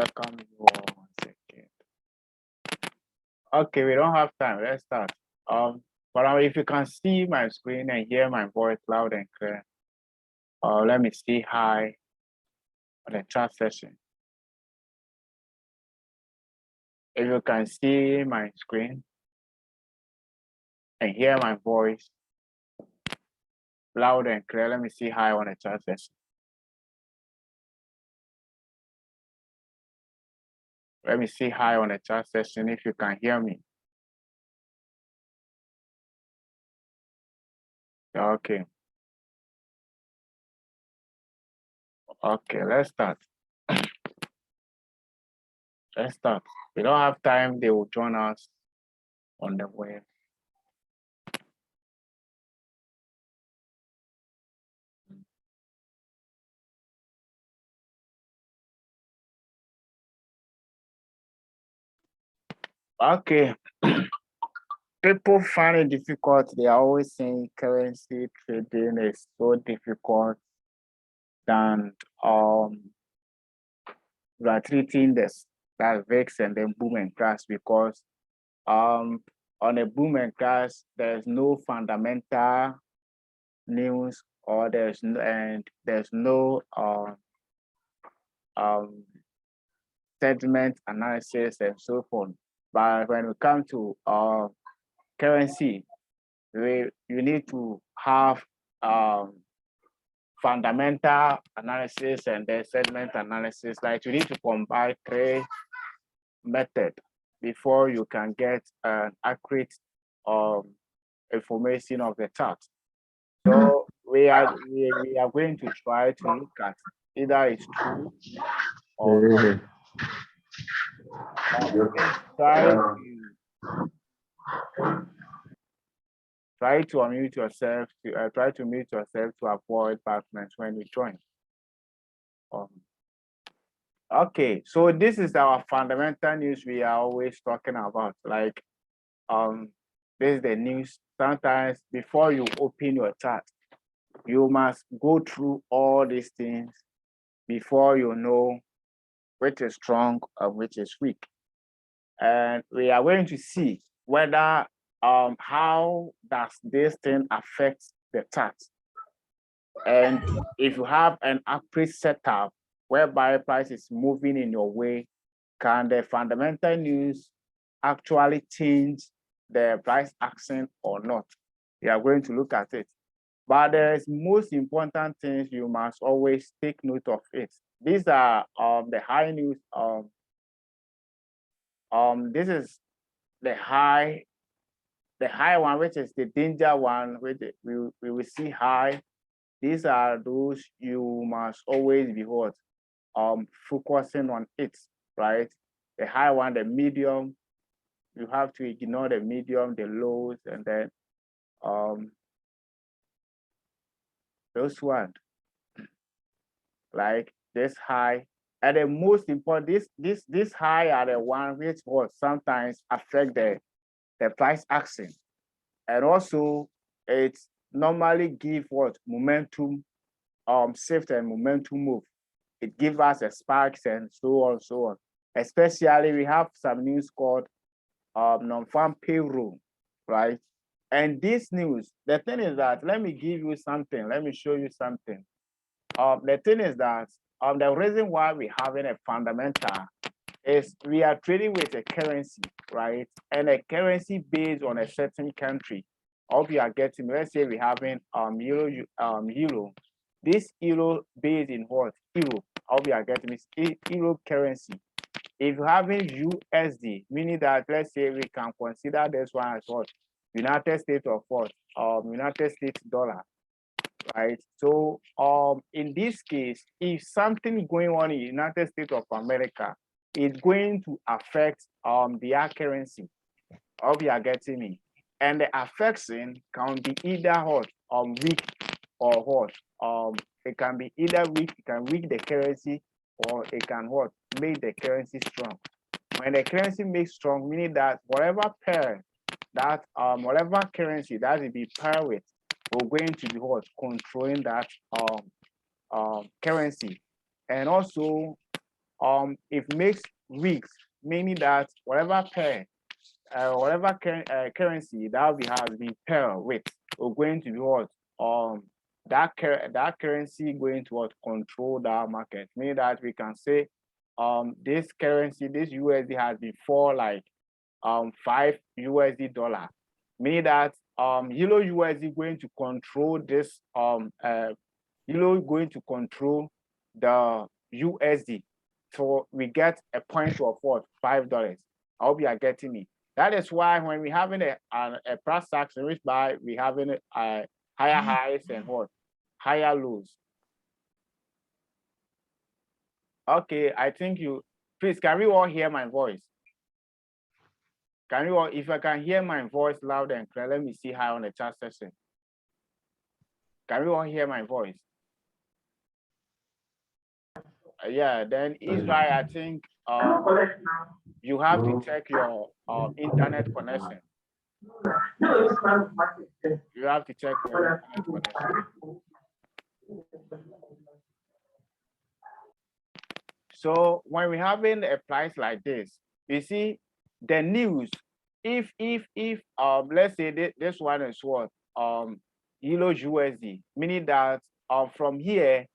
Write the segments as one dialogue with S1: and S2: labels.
S1: welcome you all once again. Okay, we don't have time. Let's start. But if you can see my screen and hear my voice loud and clear, let me see hi on the chat session. If you can see my screen and hear my voice loud and clear, let me see hi on the chat session. Let me see hi on the chat session if you can hear me. Okay. Okay, let's start. Let's start. We don't have time, they will join us on the way. Okay. People find it difficult. They are always saying currency trading is so difficult than we are treating this that VIX and then boom and crash because on a boom and crash there's no fundamental news or there's no sentiment analysis and so forth. But when we come to currency, you need to have fundamental analysis and then segment analysis. Like you need to combine three methods before you can get an accurate information of the chart. So we are going to try to look at either it's true or not. Try to unmute yourself. Try to mute yourself to avoid background when you join. Okay, so this is our fundamental news we are always talking about. Like, this is the news. Sometimes before you open your chart, you must go through all these things before you know which is strong or which is weak. And we are going to see whether how does this thing affect the chart. And if you have an accurate setup whereby price is moving in your way, can the fundamental news actually change the price action or not? We are going to look at it. But there's most important things you must always take note of it. These are the high news. This is the high one, which is the danger one, which we will see high. These are those you must always be focusing on it, right? The high one, the medium, you have to ignore the medium, the lows, and then those ones, like this high. And the most important, this high are the one which will sometimes affect the price action. And also it normally give what momentum, shift and momentum move. It gives us a spikes and so on, so on. Especially we have some news called non-farm payroll, right? And this news, the thing is that, let me give you something, let me show you something. The thing is that the reason why we're having a fundamental is we are trading with a currency, right? And a currency based on a certain country. Hope you are getting, let's say we're having euro. This euro based in what? Euro. Hope you are getting this euro currency. If you having USD, meaning that let's say we can consider this one as what? United States of what? United States dollar, right? So in this case, if something going on in United States of America, it's going to affect their currency. Hope you are getting me. And the affection can be either hot weak or hot. It can be either weak, it can weak the currency, or it can what? Make the currency strong. When the currency makes strong, meaning that whatever pair that whatever currency that it be paired with, we're going to be what? Controlling that currency. And also it makes weeks, meaning that whatever pair, whatever currency that we have been paired with, we're going to be what that currency going to what control that market, meaning that we can say this currency, this USD has been for like $5 USD, meaning that Euro USD going to control this Euro going to control the USD. So we get a point of what? $5. I hope you are getting me. That is why when we having a price action which by we having a higher highs and what? Higher lows. Okay, I think you please can we all hear my voice? Can you all, if I can hear my voice loud and clear, let me see how on the chat session. Can you all hear my voice? Yeah, then Israel, I think you have to check your internet connection. You have to check your internet connection. So when we're having a price like this, you see the news. If let's say this one is what Euro USD, meaning that from here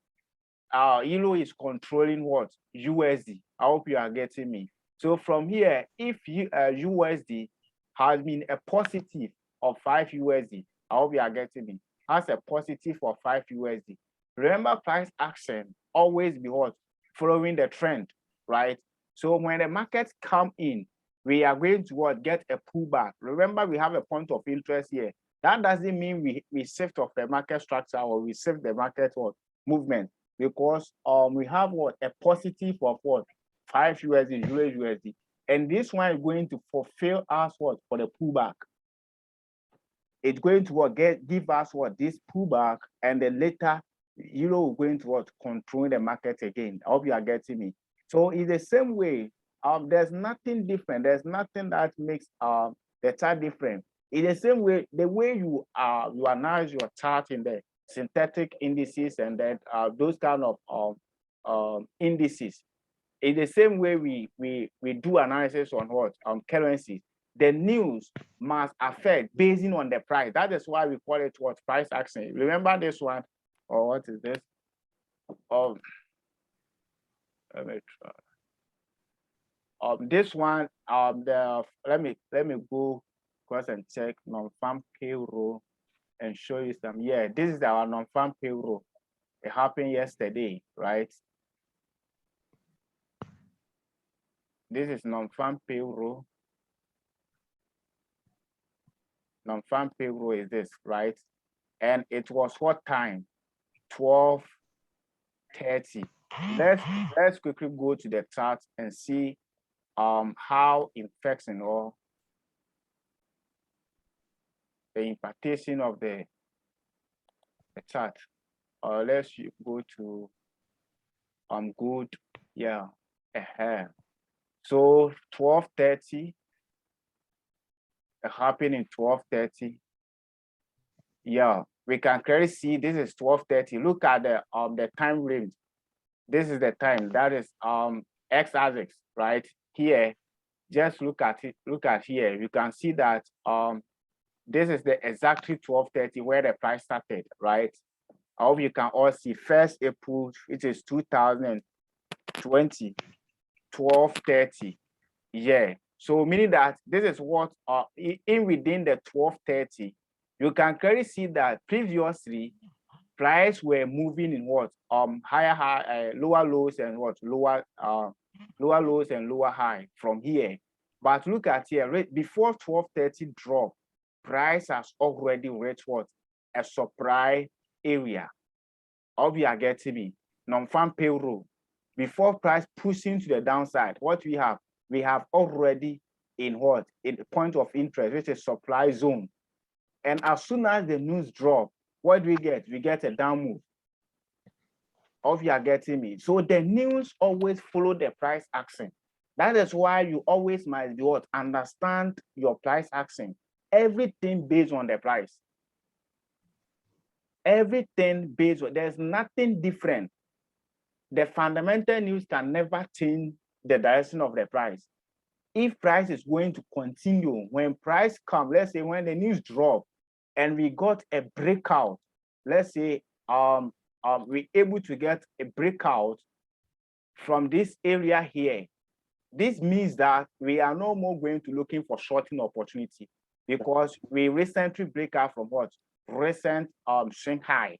S1: Euro is controlling what? USD. I hope you are getting me. So from here, if USD has been a positive of 5 USD, I hope you are getting me, has a positive of 5 USD. Remember, price action always be what? Following the trend, right? So when the markets come in, we are going to what? Get a pullback. Remember, we have a point of interest here. That doesn't mean we shift off the market structure or we shift the market what? Movement. Because we have what? A positive of what? 5 USD, Euro USD. And this one is going to fulfill us what? For the pullback. It's going to what? Give us what? This pullback, and then later Euro is going to what? Control the market again. I hope you are getting me. So in the same way, there's nothing different. There's nothing that makes the chart different. In the same way, the way you analyze your chart in the synthetic indices and then those kind of indices. In the same way we do analysis on what currencies, the news must affect basing on the price. That is why we call it what? Price action. Remember this one, or what is this? Let me try. This one, let me go cross and check non-farm payroll and show you some. Yeah, this is our non-farm payroll. It happened yesterday, right? This is non-farm payroll. Non-farm payroll is this, right? And it was what time? 12:30. Let's quickly go to the chart and see how infection or the impartation of the chart. Let's go to good, yeah. So 12:30, it happened in 12:30. Yeah, we can clearly see this is 12:30. Look at the time range. This is the time, that is x-axis, right? Here, just look at it, look at here. You can see that this is the exactly 12:30 where the price started, right? I hope you can all see 1st April, which is 2020, 12:30. Yeah. So meaning that this is what in within the 12:30, you can clearly see that previously price were moving in what higher lower lows and what lower lows and lower high from here. But look at here, right before 12:30 drop, price has already reached what? A supply area. Hope you are getting me. Non-farm payroll. Before price pushing to the downside, what we have already in what? In the point of interest, which is supply zone. And as soon as the news drop, what do we get? We get a down move. Hope you are getting me. So the news always follow the price action. That is why you always must do what? Understand your price action. Everything based on the price. Everything based on, there's nothing different. the fundamental news can never change the direction of the price. If price is going to continue, when price comes, let's say when the news drop and we got a breakout, let's say we're able to get a breakout from this area here, this means that we are no more going to looking for shorting opportunity, because we recently break out from what? Recent swing high.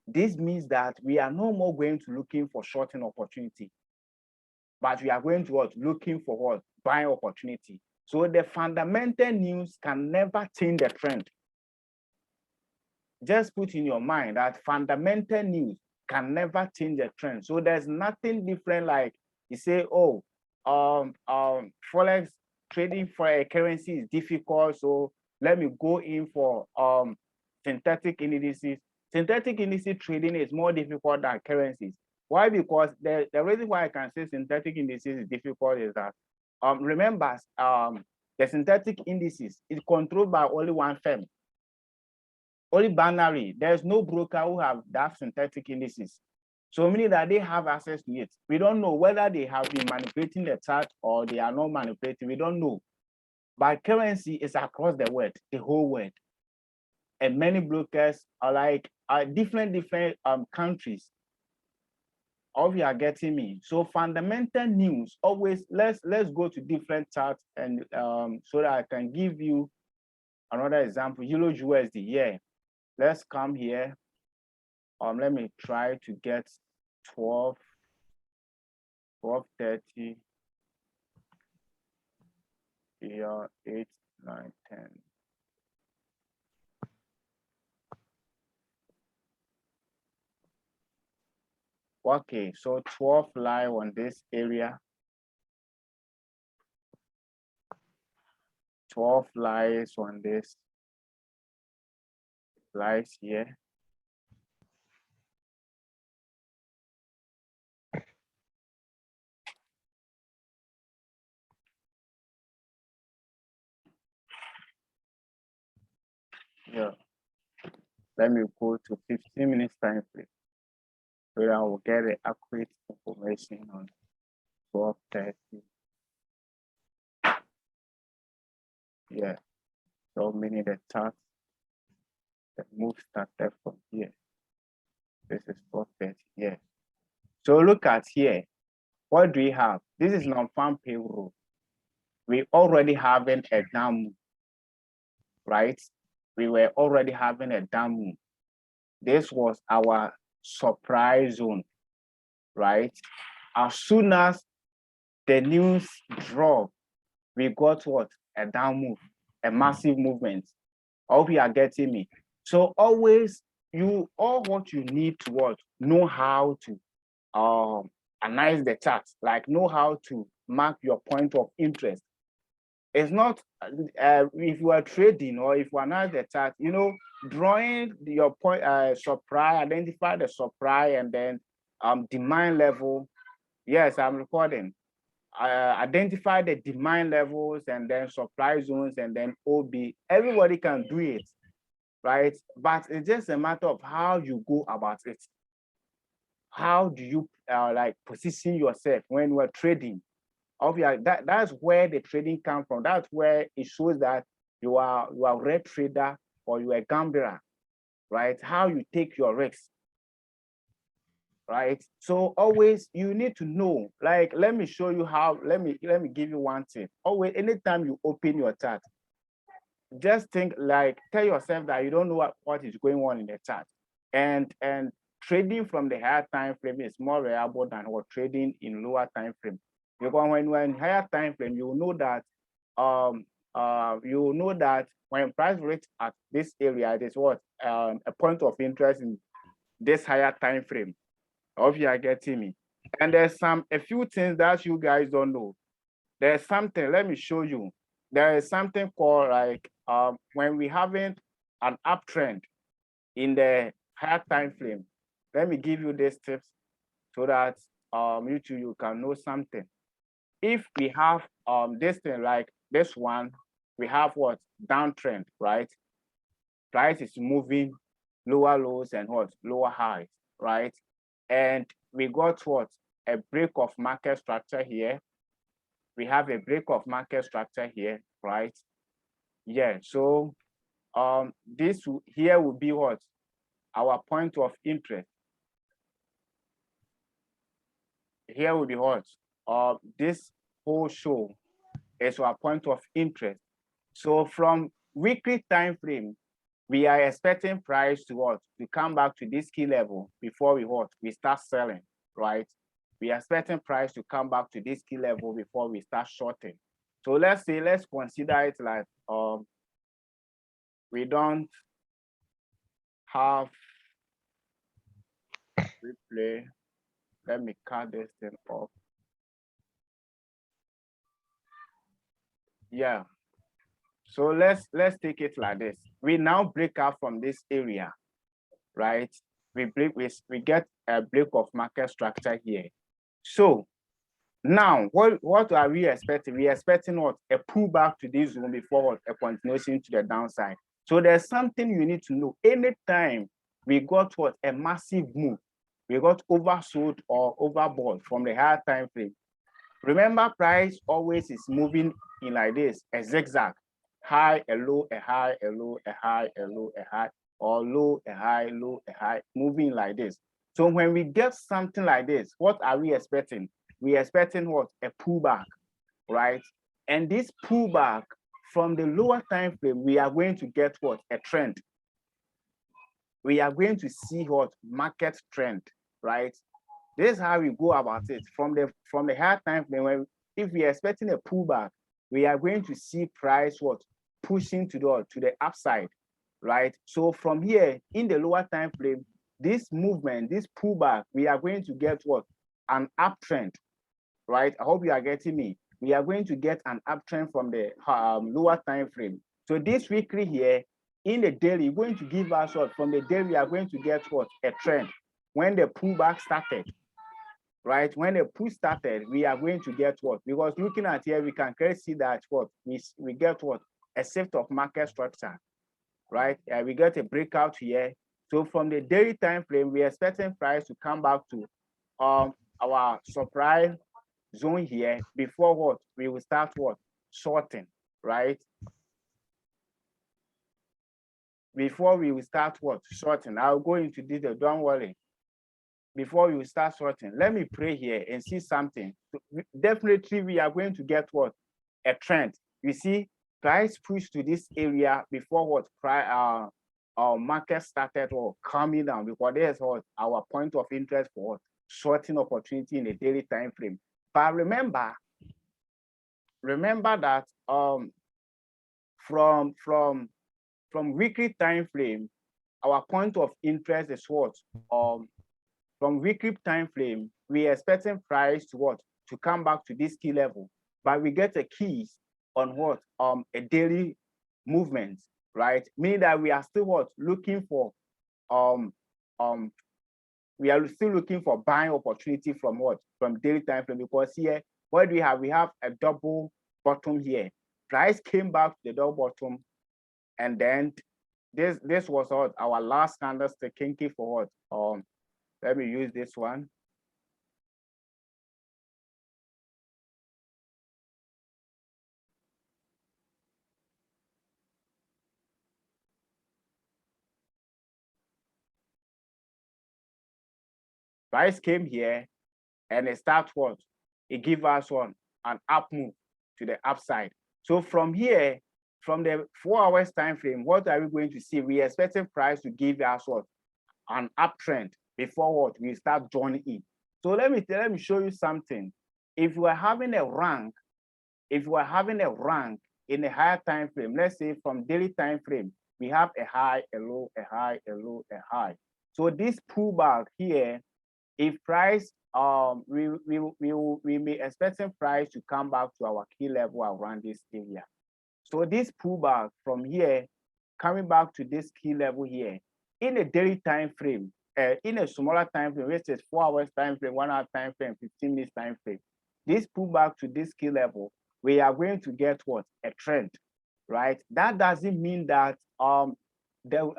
S1: This means that we are no more going to looking for shorting opportunity, but we are going to what? Looking for what? Buying opportunity. So the fundamental news can never change the trend. Just put in your mind that fundamental news can never change the trend. So there's nothing different like you say, oh, Forex trading for a currency is difficult, so let me go in for synthetic indices. Synthetic indices trading is more difficult than currencies. Why? Because the reason why I can say synthetic indices is difficult is that remember the synthetic indices is controlled by only one firm, only binary. There's no broker who have that synthetic indices. So meaning that they have access to it. We don't know whether they have been manipulating the chart or they are not manipulating. We don't know. But currency is across the world, the whole world. And many brokers are like different countries. All you are getting me. So fundamental news always, let's go to different charts and so that I can give you another example. Euro USD. Yeah. Let's come here. Let me try to get 12:30. Here, 8, 9, 10. Okay, so 12 lie on this area. 12 lies on this. Lies here. Yeah. Let me go to 15 minutes time frame so that I will get the accurate information on 12:30. Yeah. So meaning the chart, the move started from here. This is 12:30. Yeah. So look at here. What do we have? This is non-farm payroll. We already having a down move, right? We were already having a down move. This was our surprise zone, right? As soon as the news dropped, we got what? A down move, a massive movement. I hope you are getting me. So always all what you need to what? Know how to analyze the charts, like know how to mark your point of interest. It's not if you are trading or if you analyze the chart, drawing your point supply, identify the supply, and then demand level. Yes, I'm recording. Identify the demand levels and then supply zones and then OB. Everybody can do it, right? But it's just a matter of how you go about it. How do you like position yourself when you are trading? Obviously, that's where the trading comes from. That's where it shows that you are a red trader or you are a gambler, right? How you take your risks, right? So always you need to know. Like, let me show you how. Let me give you one tip. Always, anytime you open your chart, just think like tell yourself that you don't know what is going on in the chart, and trading from the higher time frame is more reliable than what trading in lower time frame. Because when you're in higher time frame, you know that when price reach at this area, it is what a point of interest in this higher time frame. I hope you are getting me. And there's a few things that you guys don't know. There's something, let me show you. There is something called like when we having an uptrend in the higher time frame. Let me give you these tips so that you can know something. If we have this thing like this one, we have what? Downtrend, right? Price is moving lower lows and what? Lower highs, right? And we got what? A break of market structure here. We have a break of market structure here, right? Yeah, so this here will be what? Our point of interest. Here will be what? This whole show is our point of interest. So from weekly time frame, we are expecting price to what? To come back to this key level before we what? We start selling, right? We are expecting price to come back to this key level before we start shorting. So let's consider it like we don't have replay. Let me cut this thing off. Yeah. So let's take it like this. We now break out from this area, right? We get a break of market structure here. So now what are we expecting? We are expecting what? A pullback to this zone before a continuation to the downside. So there's something you need to know. Anytime we got what? A massive move, we got oversold or overbought from the higher time frame. Remember, price always is moving in like this, a zigzag. High, a low, a high, a low, a high, a low, a high, or low, a high, moving like this. So when we get something like this, what are we expecting? We are expecting what? A pullback, right? And this pullback from the lower time frame, we are going to get what? A trend. We are going to see what? Market trend, right? This is how we go about it. From the higher time frame, if we are expecting a pullback, we are going to see price what? Pushing to the upside, right? So from here in the lower time frame, this movement, this pullback, we are going to get what? An uptrend, right? I hope you are getting me. We are going to get an uptrend from the lower time frame. So this weekly here in the daily, going to give us what? From the daily, we are going to get what? A trend. When the pullback started, right? When the push started, we are going to get what? Because looking at here, we can clearly see that what? We get what? A shift of market structure, right? We get a breakout here. So from the daily time frame, we are expecting price to come back to our supply zone here before what? We will start what? Shorting, right? Before we will start what? Shorting. I'll go into detail, don't worry. Before we start sorting, let me pray here and see something. Definitely, we are going to get what? A trend. You see, price pushed to this area before what? Our market started or coming down, because there's what? Our point of interest for what? Shorting opportunity in the daily time frame. But remember that from weekly time frame, our point of interest is what? From weekly time frame, we are expecting price to what? To come back to this key level, but we get a keys on what? A daily movement, right? Meaning that we are still what? Looking for we are still looking for buying opportunity from what? From daily time frame, because here, what do we have? We have a double bottom here. Price came back to the double bottom, and then this was what? Our last candlestick kinky for what? Let me use this one. Price came here and it starts what? It gives us one, an up move to the upside. So from here, from the 4 hours time frame, what are we going to see? We are expecting price to give us what? An uptrend before what? We start joining in. So let me show you something. If we are having a rank, in a higher time frame, let's say from daily time frame, we have a high, a low, a high, a low, a high. So this pullback here, if price we may expecting price to come back to our key level around this area. So this pullback from here coming back to this key level here in a daily time frame, in a smaller time frame, which is 4 hours time frame, 1 hour time frame, 15 minutes time frame, this pullback to this key level, we are going to get what? A trend, right? That doesn't mean that the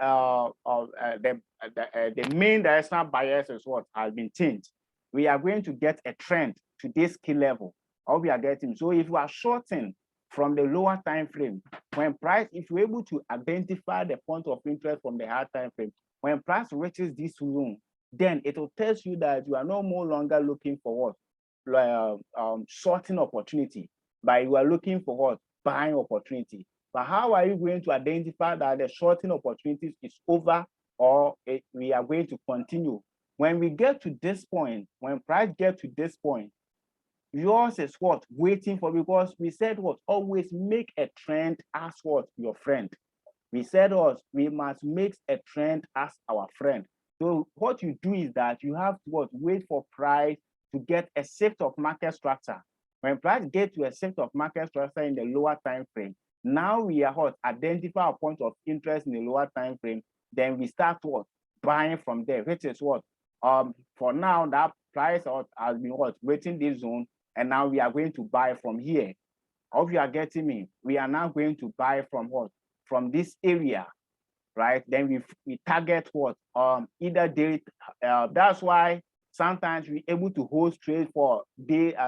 S1: main directional bias is what? Has been changed. we are going to get a trend to this key level, or we are getting. So if we are shorting from the lower time frame, when price, if you're able to identify the point of interest from the higher time frame, when price reaches this zone, then it will tell you that you are no more longer looking for what? Shorting opportunity, but you are looking for what? Buying opportunity. But how are you going to identify that the shorting opportunities is over, or we are going to continue? When we get to this point, when price gets to this point, yours is what? Waiting for, because we said what? Always make a trend as what? Your friend. We said what? We must make a trend as our friend. So what you do is that you have to what? Wait for price to get a shift of market structure. When price get to a shift of market structure in the lower time frame, now we are what? Identify a point of interest in the lower time frame. Then we start what? Buying from there, which is what? For now, that price has been what? Waiting this zone, and now we are going to buy from here. Hope you are getting me. We are now going to buy from what? From this area, right? Then we target what? Either day. That's why sometimes we're able to hold trade for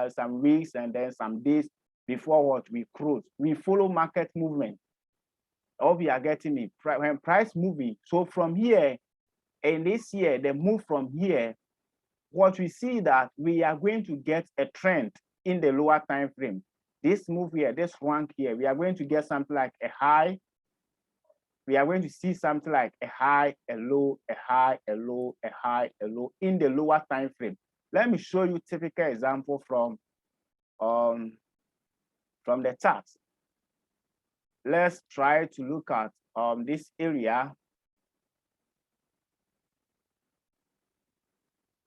S1: some weeks and then some days before what we close. We follow market movement. Hope you are getting me. When price moving, so from here, and this year, the move from here, what we see that we are going to get a trend in the lower time frame. This move here, this rank here, we are going to get something like a high. We are going to see something like a high, a low, a high, a low, a high, a low in the lower time frame. Let me show you typical example from the chart. Let's try to look at this area.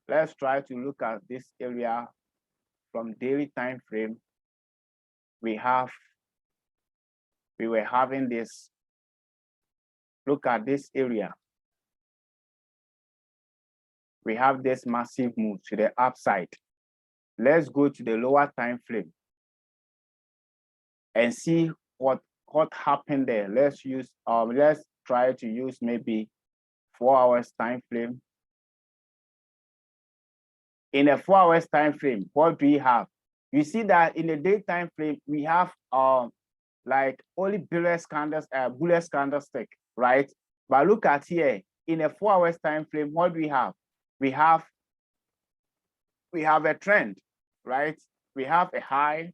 S1: Let's try to look at this area from daily time frame. We were having this. Look at this area. We have this massive move to the upside. Let's go to the lower time frame and see what happened there. Let's try to use maybe 4 hours time frame. In a 4 hours time frame, what do we have? You see that in the day time frame, we have like only bullish candlestick, right? But look at here, in a 4 hours time frame, what do we have? We have a trend, right? We have a high,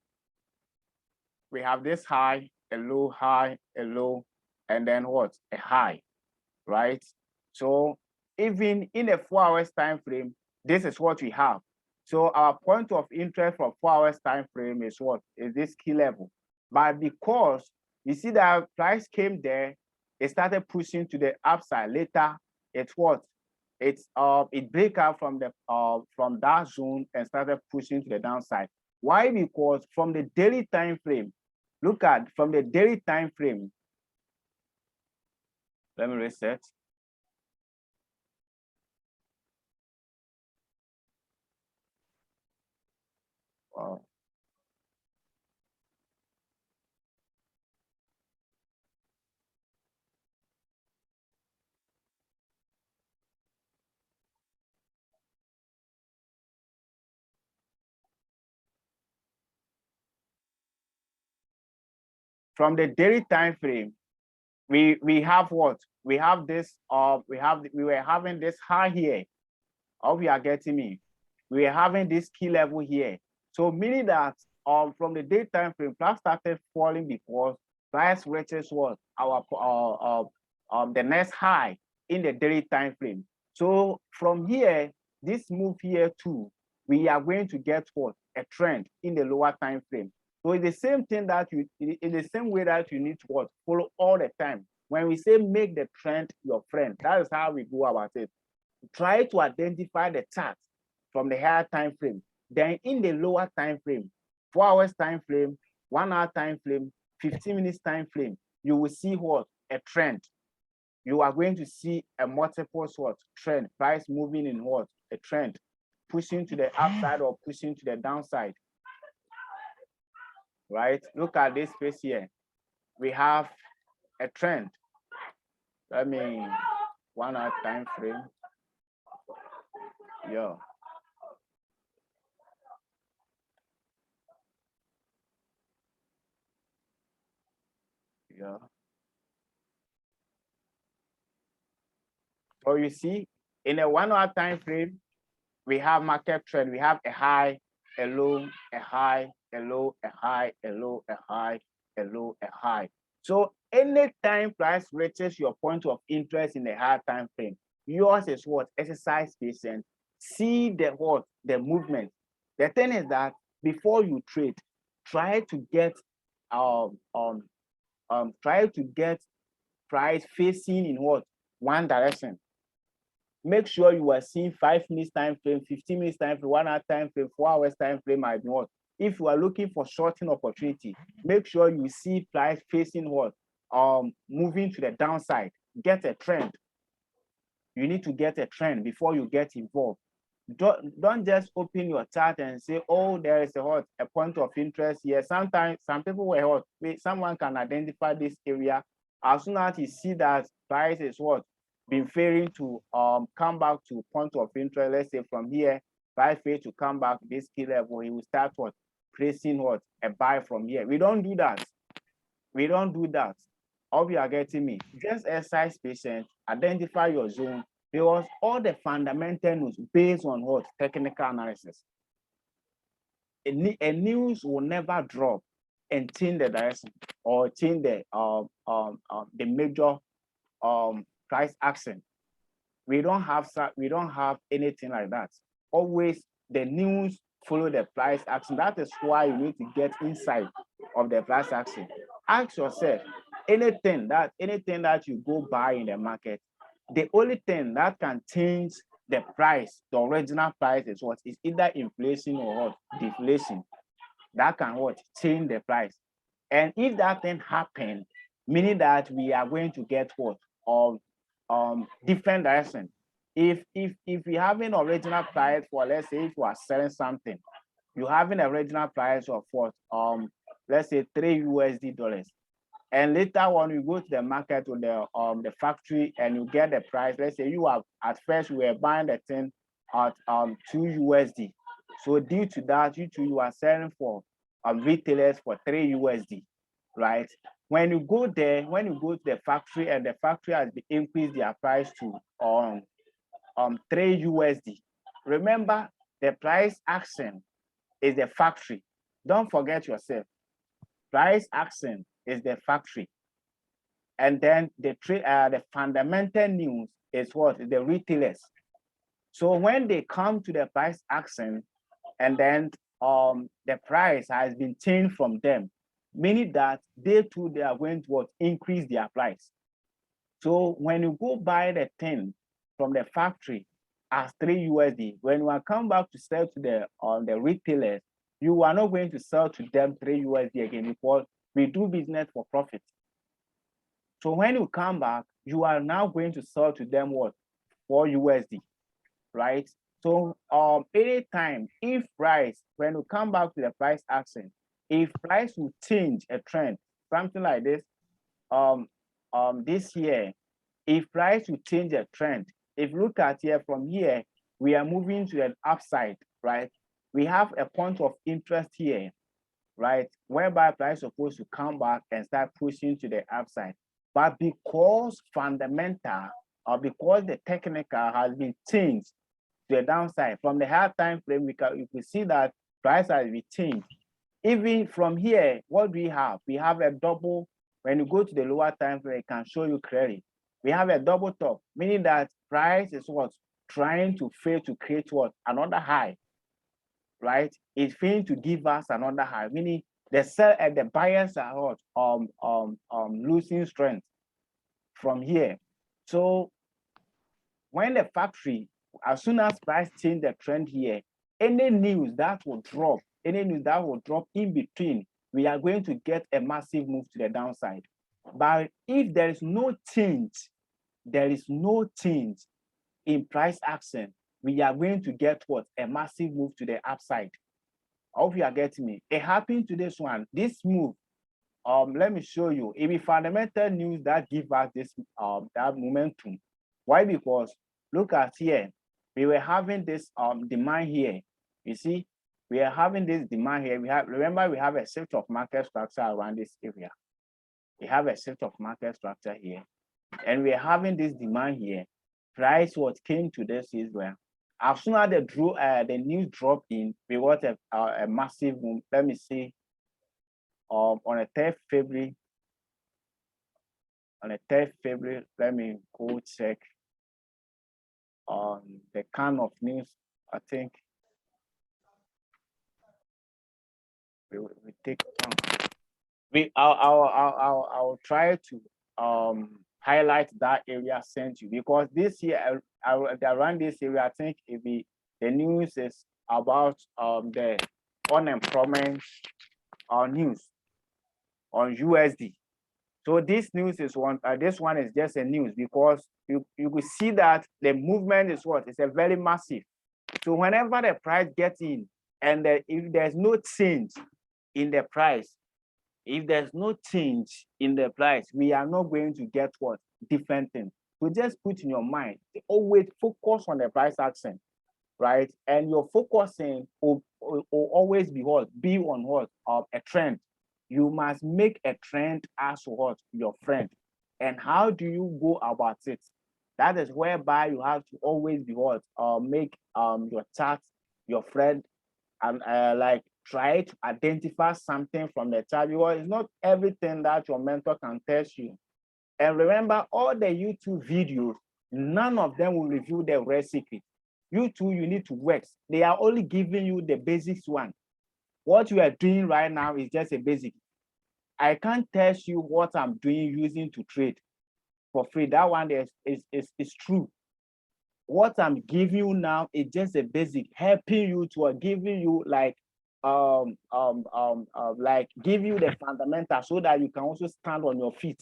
S1: we have this high, a low, and then what? A high, right? So even in a 4 hours time frame, this is what we have. So our point of interest for 4 hours time frame is what? Is this key level. But because you see that price came there, it started pushing to the upside. Later, it's what? It break out from that zone and started pushing to the downside. Why? Because from the daily time frame, look at from the daily time frame. Let me reset. Wow. From the daily time frame, we have what? We have this, we were having this high here. Or we are getting me. We are having this key level here. So meaning that from the day time frame, price started falling because price reaches what? The next high in the daily time frame. So from here, this move here too, we are going to get what? A trend in the lower time frame. So it's the same thing that in the same way that you need to what? Follow all the time. When we say make the trend your friend, that is how we go about it. Try to identify the chart from the higher time frame. Then in the lower time frame, 4 hours time frame, 1 hour time frame, 15 minutes time frame, you will see what? A trend. You are going to see a multiple what? Trend. Price moving in what? A trend. Pushing to the upside or pushing to the downside. Right? Look at this space here. We have a trend. Let me 1 hour time frame. Yeah. Yeah. So you see, in a 1 hour time frame, we have market trend. We have a high, a low, a high, a low, a high, a low, a high, a low, a high. So anytime price reaches your point of interest in the high time frame, yours is what? Exercise patience. See the what? The movement. The thing is that before you trade, try to get um um try to get price facing in what? One direction. Make sure you are seeing 5 minutes time frame, 15 minutes time frame, 1 hour time frame, 4 hours time frame might be what. If you are looking for shorting opportunity, make sure you see price facing what? Moving to the downside. Get a trend. You need to get a trend before you get involved. Don't just open your chart and say, oh, there is a point of interest here. Sometimes some people were hot. Someone can identify this area. As soon as you see that price is what? Been failing to come back to point of interest, let's say from here, price fail to come back to this key level, he will start what? Placing what? A buy from here. We don't do that. We don't do that. Hope you are getting me. Just exercise patience, identify your zone, because all the fundamentals based on what? Technical analysis. A news will never drop and change the direction or change the major price action. We don't have anything like that. Always the news follow the price action. That is why you need to get inside of the price action. Ask yourself, anything that you go buy in the market, the only thing that can change the price, the original price is what? Is either inflation or what? Deflation. That can what? Change the price. And if that thing happen, meaning that we are going to get what? Different direction. If we have an original price for, let's say, if you are selling something, you have an original price of what? Let's say $3, and later on you go to the market or the factory and you get the price. Let's say you have, at first you were buying the thing at $2. So due to that, you are selling for retailers for $3, right? When you go to the factory and the factory has increased their price to $3. Remember, the price action is the factory. Don't forget yourself. Price action is the factory. And then the fundamental news is what? The retailers. So when they come to the price action and then the price has been changed from them, meaning that they too, they are going to what? Increase their price. So when you go buy the thing from the factory as $3, when you come back to sell to the retailers, you are not going to sell to them $3 again, because we do business for profit. So when you come back, you are now going to sell to them what? $4, right? So anytime, if price, when you come back to the price action, if price will change a trend, something like this, this year, if price will change a trend, if you look at here from here, we are moving to an upside, right? We have a point of interest here, right? Whereby price is supposed to come back and start pushing to the upside. But because fundamental or because the technical has been changed to the downside, from the high time frame, you can see that price has been changed. Even from here, what do we have? We have a double. When you go to the lower time frame, it can show you clearly. We have a double top, meaning that price is what? Trying to fail to create what? Another high, right? It's failing to give us another high, meaning the sell and the buyers are what? Losing strength from here. So when the factory, as soon as price change the trend here, any news that will drop in between, we are going to get a massive move to the downside. But if there is no change in price action, we are going to get what? A massive move to the upside. I hope you are getting me. It happened to this one. This move, let me show you. It be fundamental news that give us this that momentum. Why? Because look at here. We were having this demand here. You see, we are having this demand here. Remember we have a shift of market structure around this area. We have a shift of market structure here, and we're having this demand here. Price what came to this is where as soon as the news dropped in, we got a massive boom. Let me see. On the 3rd February, let me go check on the kind of news. I think we take I'll try to highlight that area sent you, because this year around this area, I think the news is about the unemployment news on USD. So this news is this one is just a news, because you could see that the movement is what? It's a very massive. So whenever the price gets in, and if there's no change in the price, if there's no change in the price, we are not going to get what? Different things. So just put in your mind, always focus on the price action, right? And your focusing will always be what? Be on what? A trend. You must make a trend as what? Your friend. And how do you go about it? That is whereby you have to always be what? Make your chart your friend, and like try to identify something from the chart, because it's not everything that your mentor can test you. And remember, all the YouTube videos, none of them will reveal the real secret. You too, you need to work. They are only giving you the basics one. What you are doing right now is just a basic. I can't tell you what I'm doing using to trade for free. That one is true. What I'm giving you now is just a basic, helping you to giving you like give you the fundamentals, so that you can also stand on your feet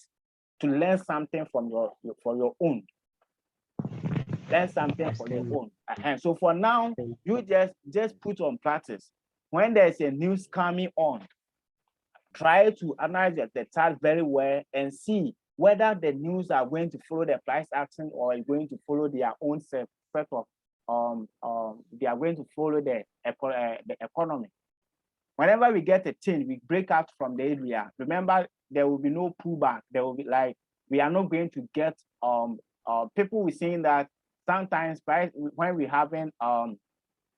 S1: to learn something from your own. Learn something for your own. And so for now, you just put on practice. When there's a news coming on, try to analyze the chart very well and see whether the news are going to follow the price action, or is going to follow their own set of they are going to follow the economy. Whenever we get a change, we break out from the area. Remember, there will be no pullback. There will be like, we are not going to get people were saying that sometimes price, when we having an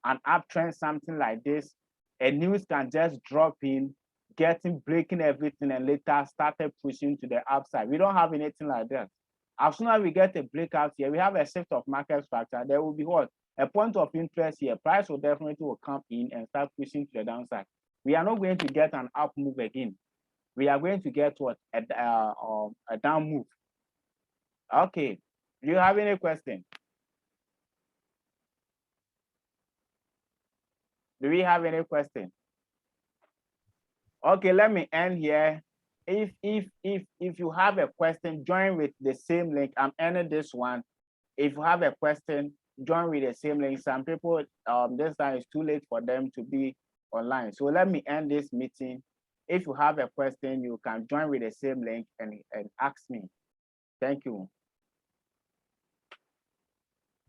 S1: uptrend, something like this, a news can just drop in, breaking everything, and later started pushing to the upside. We don't have anything like that. As soon as we get a breakout here, we have a shift of market structure. There will be what? A point of interest here. Price will definitely come in and start pushing to the downside. We are not going to get an up move again. We are going to get what? A down move. Okay. Do you have any question? Do we have any question? Okay, let me end here. If you have a question, join with the same link. I'm ending this one. If you have a question, join with the same link. Some people, this time it's too late for them to be online. So let me end this meeting. If you have a question, you can join with the same link and ask me. Thank you.